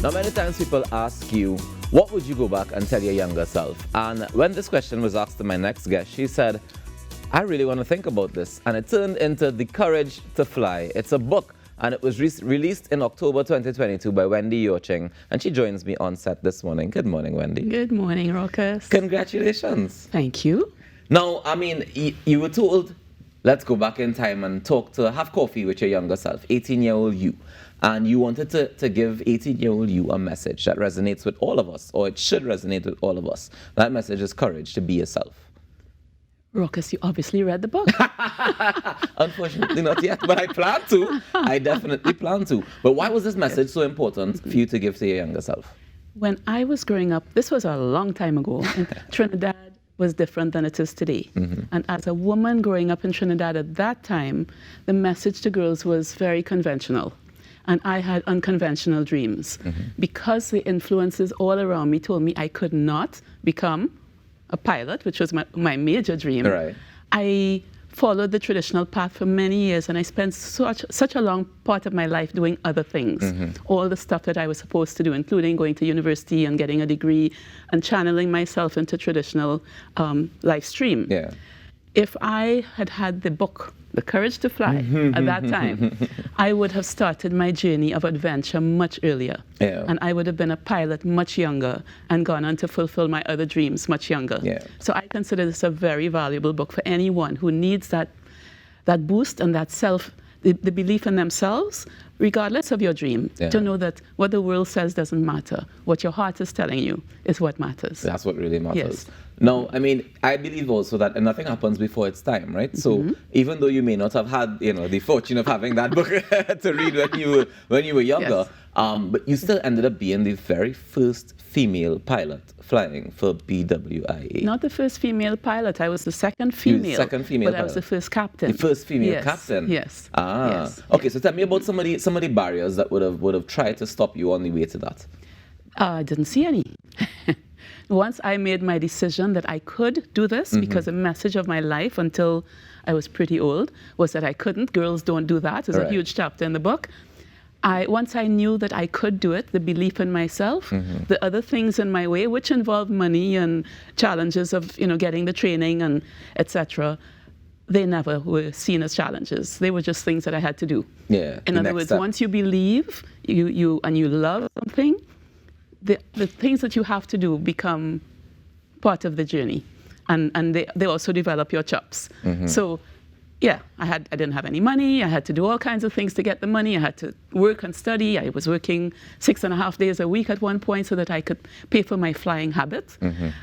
Now, many times people ask you, what would you go back and tell your younger self? And when this question was asked to my next guest, she said, I really want to think about this. And it turned into The Courage to Fly. It's a book, and it was released in October 2022 by Wendy Yawching. And she joins me on set this morning. Good morning, Wendy. Good morning, Rockus. Congratulations. Thank you. Now, I mean, you were told, let's go back in time and have coffee with your younger self, 18-year-old you. And you wanted to give 18-year-old you a message that resonates with all of us, or it should resonate with all of us. That message is courage to be yourself. Rockus, you obviously read the book. Unfortunately, not yet, but I plan to. I definitely plan to. But why was this message so important for you to give to your younger self? When I was growing up, this was a long time ago, and Trinidad was different than it is today. Mm-hmm. And as a woman growing up in Trinidad at that time, the message to girls was very conventional. And I had unconventional dreams. Mm-hmm. Because the influences all around me told me I could not become a pilot, which was my major dream. Right. I followed the traditional path for many years, and I spent such a long part of my life doing other things. Mm-hmm. All the stuff that I was supposed to do, including going to university and getting a degree and channeling myself into traditional life stream. Yeah. If I had had the book, The Courage to Fly, at that time, I would have started my journey of adventure much earlier. Yeah. And I would have been a pilot much younger and gone on to fulfill my other dreams much younger. Yeah. So I consider this a very valuable book for anyone who needs that boost and that the belief in themselves, regardless of your dream, to know that what the world says doesn't matter. What your heart is telling you is what matters. That's what really matters. Yes. No, I mean, I believe also that nothing happens before its time, right? So even though you may not have had, the fortune of having that book to read when you were younger, but you still ended up being the very first female pilot flying for BWIA. Not the first female pilot. I was the second female. But I was the first captain. The first female captain. Yes. Yes. Okay, so tell me about some of the barriers that would have tried to stop you on the way to that. I didn't see any. Once I made my decision that I could do this, because the message of my life until I was pretty old was that I couldn't. Girls don't do that. There's a huge chapter in the book. Once I knew that I could do it, the belief in myself, the other things in my way, which involved money and challenges of getting the training and etc., they never were seen as challenges. They were just things that I had to do. Yeah. In other words, once you believe you love something, the things that you have to do become part of the journey, and they also develop your chops. So, yeah, I didn't have any money. I had to do all kinds of things to get the money. I had to work and study. I was working 6.5 days a week at one point so that I could pay for my flying habit.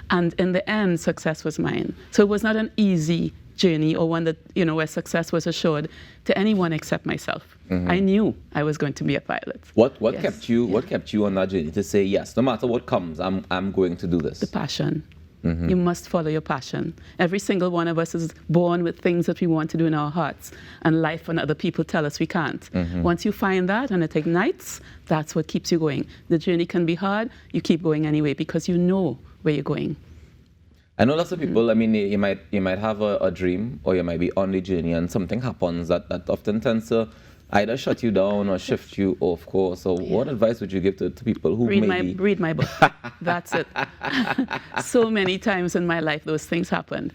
And in the end, success was mine. So it was not an easy journey or one that where success was assured to anyone except myself. I knew I was going to be a pilot. What kept you on that journey to say yes, no matter what comes, I'm going to do this? The passion. You must follow your passion. Every single one of us is born with things that we want to do in our hearts, and life and other people tell us we can't. Once you find that and it ignites, that's what keeps you going. The journey can be hard, you keep going anyway because you know where you're going. I know lots of people, I mean, you might have a dream, or you might be on the journey and something happens that often tends to either shut you down or shift you off course. So what advice would you give to people who read my book? That's it. So many times in my life those things happened.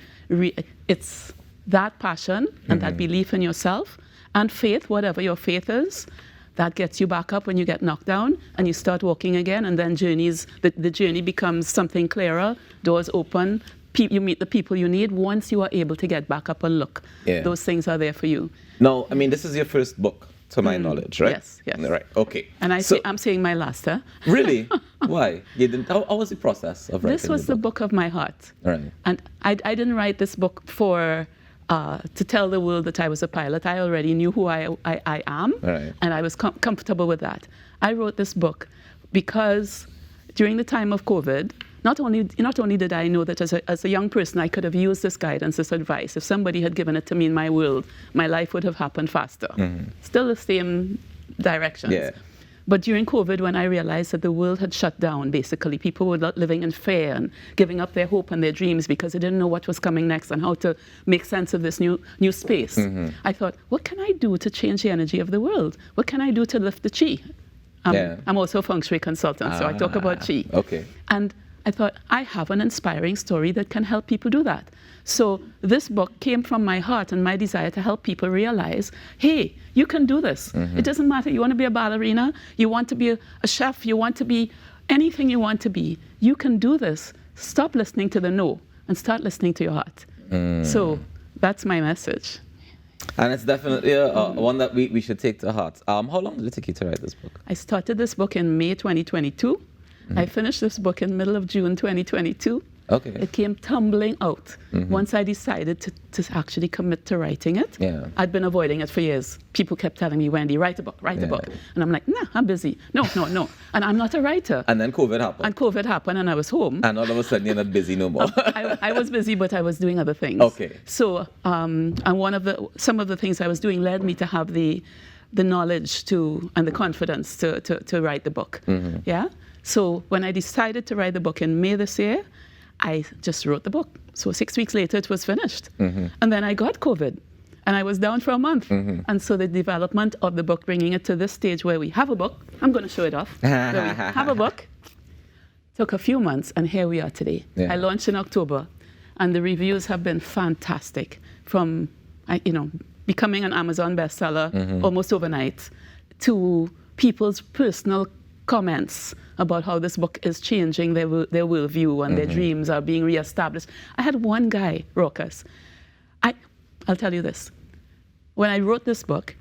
It's that passion and that belief in yourself and faith, whatever your faith is, that gets you back up when you get knocked down and you start walking again, and then the journey becomes something clearer, doors open, you meet the people you need. Once you are able to get back up and look, those things are there for you. No, I mean, this is your first book, to my knowledge, right? Yes. Right, okay. And I'm saying my last, huh? Really? Why? You didn't? How was the process of writing this was the book of my heart. Right. And I didn't write this book to tell the world that I was a pilot. I already knew who I am, and I was comfortable with that. I wrote this book because during the time of COVID, not only did I know that as a young person I could have used this guidance, this advice. If somebody had given it to me in my world, my life would have happened faster. Still the same directions. Yeah. But during COVID, when I realized that the world had shut down, basically, people were living in fear and giving up their hope and their dreams because they didn't know what was coming next and how to make sense of this new space. I thought, what can I do to change the energy of the world? What can I do to lift the chi? I'm also a feng shui consultant, so I talk about qi. Okay. And I thought, I have an inspiring story that can help people do that. So this book came from my heart and my desire to help people realize, hey, you can do this. It doesn't matter. You want to be a ballerina, you want to be a chef, you want to be anything you want to be. You can do this. Stop listening to the no and start listening to your heart. So that's my message. And it's definitely one that we should take to heart. How long did it take you to write this book? I started this book in May 2022. I finished this book in middle of June 2022. Okay. It came tumbling out once I decided to actually commit to writing it. Yeah. I'd been avoiding it for years. People kept telling me, Wendy, write a book, write a book. And I'm like, nah, I'm busy. No. And I'm not a writer. And then COVID happened. And I was home. And all of a sudden you're not busy no more. I was busy, but I was doing other things. Okay. So, and some of the things I was doing led me to have the knowledge and the confidence to write the book. Yeah. So when I decided to write the book in May this year, I just wrote the book. So 6 weeks later, it was finished. And then I got COVID, and I was down for a month. And so the development of the book, bringing it to this stage where we have a book, I'm going to show it off, where we have a book, took a few months, and here we are today. Yeah. I launched in October, and the reviews have been fantastic, from becoming an Amazon bestseller almost overnight, to people's personal comments about how this book is changing their worldview and their dreams are being reestablished. I had one guy, Raucus. I'll tell you this. When I wrote this book,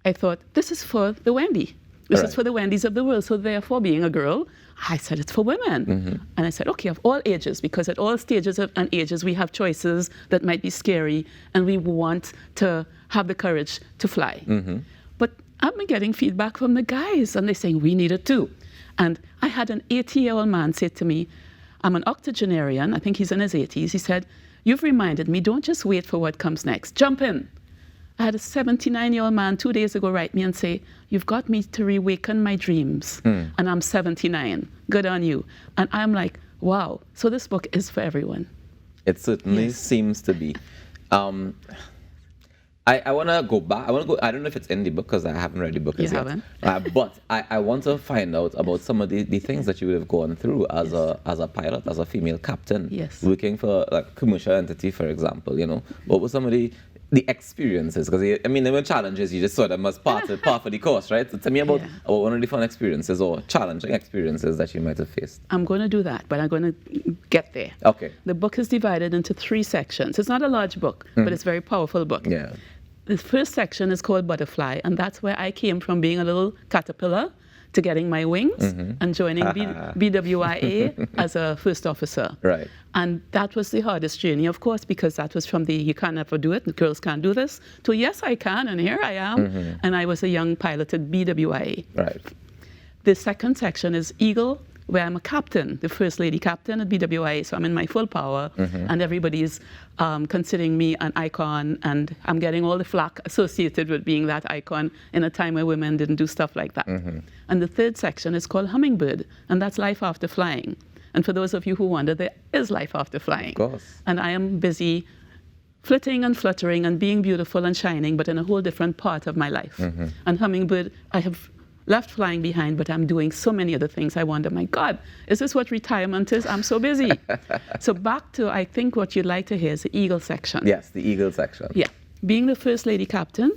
I thought, this is for the Wendy. This is for the Wendys of the world. So therefore, being a girl, I said it's for women. And I said, okay, of all ages, because at all stages and ages, we have choices that might be scary, and we want to have the courage to fly. But I've been getting feedback from the guys, and they're saying, we need it too. And I had an 80-year-old man say to me, I'm an octogenarian, I think he's in his 80s. He said, you've reminded me, don't just wait for what comes next, jump in. I had a 79-year-old man 2 days ago write me and say, you've got me to reawaken my dreams, and I'm 79, good on you. And I'm like, wow, so this book is for everyone. It certainly seems to be. I want to go back. I don't know if it's in the book because I haven't read the book yet. But I want to find out about some of the things that you would have gone through as a pilot, as a female captain, working for like a commercial entity, for example. What were some of the experiences? Because I mean, there were challenges. You just saw them as part of the course, right? So tell me about one of the fun experiences or challenging experiences that you might have faced. I'm going to do that, but I'm going to get there. Okay. The book is divided into 3 sections. It's not a large book, but it's a very powerful book. Yeah. The first section is called Butterfly, and that's where I came from being a little caterpillar to getting my wings and joining BWIA as a first officer. Right. And that was the hardest journey, of course, because that was from the you can't never do it, the girls can't do this, to yes, I can, and here I am. And I was a young pilot at BWIA. Right. The second section is Eagle, where I'm a captain, the first lady captain at BWIA, so I'm in my full power, and everybody's considering me an icon, and I'm getting all the flack associated with being that icon in a time where women didn't do stuff like that. And the third section is called Hummingbird, and that's life after flying. And for those of you who wonder, there is life after flying. Of course. And I am busy flitting and fluttering and being beautiful and shining, but in a whole different part of my life. And Hummingbird, I have left flying behind, but I'm doing so many other things. I wonder, my God, is this what retirement is? I'm so busy. So back to, I think what you'd like to hear is the Eagle section. Yes, the Eagle section. Yeah. Being the first lady captain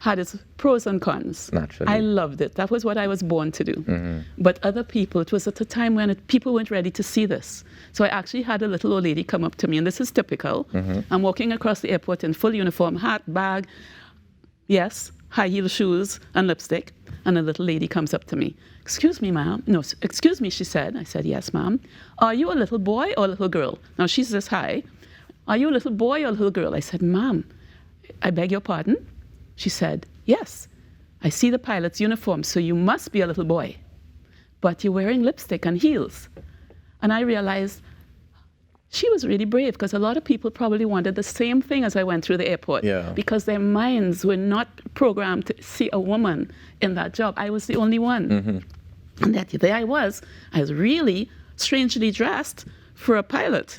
had its pros and cons. Naturally. I loved it. That was what I was born to do. But other people, it was at a time when people weren't ready to see this. So I actually had a little old lady come up to me, and this is typical. I'm walking across the airport in full uniform, hat, bag, yes, high heel shoes and lipstick. And a little lady comes up to me. Excuse me, ma'am. No, excuse me, she said. I said, yes, ma'am. Are you a little boy or a little girl? Now, she's this high. Are you a little boy or a little girl? I said, ma'am, I beg your pardon? She said, yes. I see the pilot's uniform, so you must be a little boy. But you're wearing lipstick and heels. And I realized she was really brave, because a lot of people probably wanted the same thing as I went through the airport, because their minds were not programmed to see a woman in that job. I was the only one. And there I was really strangely dressed for a pilot.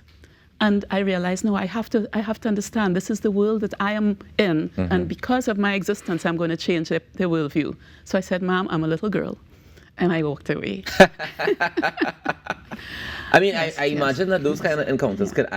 And I realized, no, I have to understand this is the world that I am in, and because of my existence, I'm going to change their worldview. So I said, ma'am, I'm a little girl. and I walked away. I mean, I imagine that those kind of encounters could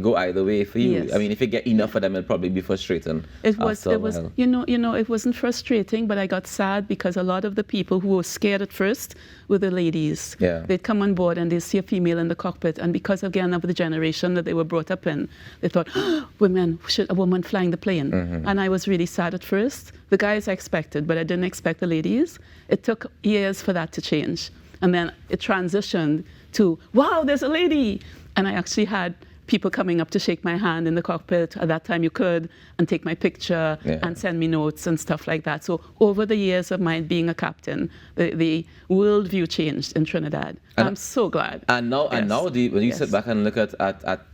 go either way for you. Yes. I mean, if you get enough of them, it'll probably be frustrating. It was, it wasn't frustrating, but I got sad because a lot of the people who were scared at first were the ladies. Yeah. They'd come on board and they'd see a female in the cockpit, and because again of the generation that they were brought up in, they thought, oh, a woman flying the plane. Mm-hmm. And I was really sad at first. The guys I expected, but I didn't expect the ladies. It took years for that to change. And then it transitioned to, wow, there's a lady. And I actually had people coming up to shake my hand in the cockpit. At that time you could, and take my picture and send me notes and stuff like that. So over the years of my being a captain, the worldview changed in Trinidad. And I'm so glad. And now, when you sit back and look at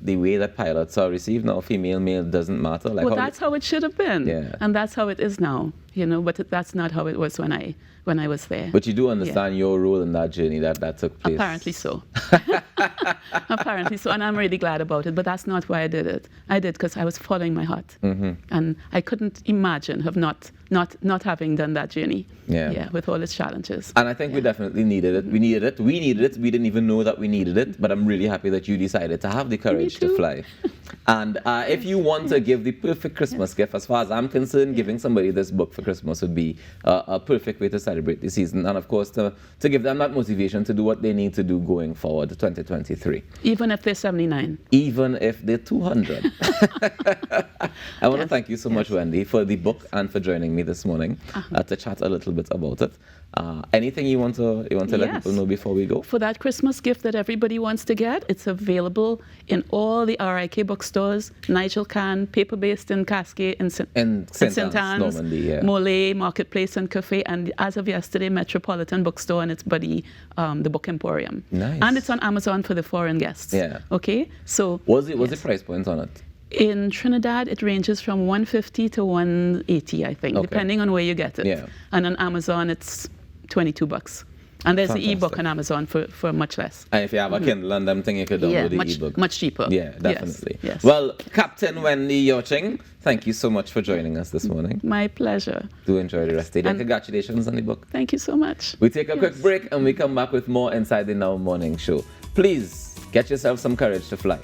the way that pilots are received now, female, male, doesn't matter. Like well, that's how it should have been. Yeah. And that's how it is now, but that's not how it was when I was there. But you do understand your role in that journey that took place. Apparently so. Apparently so. And I'm really glad about it. But that's not why I did it. I did because I was following my heart. Mm-hmm. And I couldn't imagine of not having done that journey. Yeah, with all its challenges. And I think we definitely needed it. We needed it. We didn't even know that we needed it. But I'm really happy that you decided to have the courage to fly. And if you want to give the perfect Christmas gift, as far as I'm concerned, giving somebody this book for Christmas would be a perfect way to celebrate the season. And of course, to give them that motivation to do what they need to do going forward to 2023. Even if they're 79. Even if they're 200. I want to thank you so much, Wendy, for the book and for joining me this morning to chat a little bit about it. Anything you want to let people know before we go? For that Christmas gift that everybody wants to get, it's available in all the RIK bookstores. Nigel can, paper-based in Cascade, in St. Anne's, Normandy, Mole, Marketplace and Cafe, and as of yesterday, Metropolitan Bookstore and its buddy, the Book Emporium. Nice. And it's on Amazon for the foreign guests. Yeah. Okay? So what's the price point on it? In Trinidad, it ranges from $150 to $180, I think, depending on where you get it. Yeah. And on Amazon, it's $22. And there's the ebook on Amazon for much less. And if you have a Kindle and them thing, you could download the ebook. Much cheaper. Yeah, definitely. Yes. Well, Captain Wendy Yawching, thank you so much for joining us this morning. My pleasure. Do enjoy the rest of the day. And congratulations on the book. Thank you so much. We take a quick break and we come back with more Inside the Now Morning Show. Please get yourself some courage to fly.